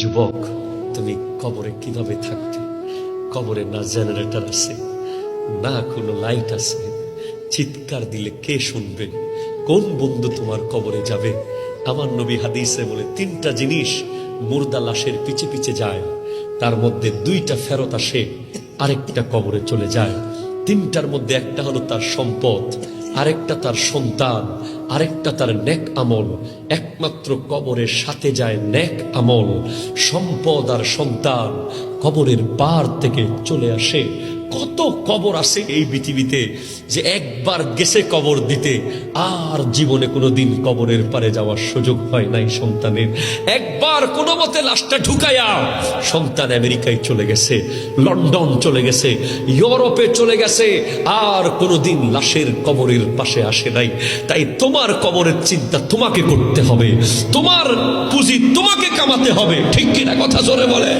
যুবক, তুমি কবরে কিভাবে থাকবে? কবরে না জেনারেটর আছে, না কোনো লাইট আছে, চিৎকার দিলে কে শুনবে? কোন বন্ধু তোমার কবরে যাবে? আমার নবী হাদিসে বলে 3টা জিনিস মুর্দা লাশের পিছে পিছে যায়, তার মধ্যে 2টা ফেরত আসে, আরেকটা কবরে চলে যায়। 3টার মধ্যে একটা হলো তার সম্পদ, আরেকটা তার সন্তান, আরেকটা তার নেক আমল। একমাত্র কবরের সাথে যায় নেক আমল। সম্পদ আর সন্তান কবরের পার থেকে চলে আসে। কত কবর আছে এই পৃথিবীতে যে একবার গেছে কবর দিতে, আর জীবনে কোনোদিন কবরের পারে যাওয়ার সুযোগ হয় নাই সন্তানের। একবার কোনো মতে লাশটা ঢুকাইয়া সন্তান আমেরিকায় চলে গেছে, লন্ডন চলে গেছে, ইউরোপে চলে গেছে, আর কোনোদিন লাশের কবরের পাশে আসে নাই। তাই তোমার কবরের চিন্তা তোমাকে করতে হবে, তোমার পুঁজি তোমাকে কামাতে হবে। ঠিক কিনা কথা জোরে বলে?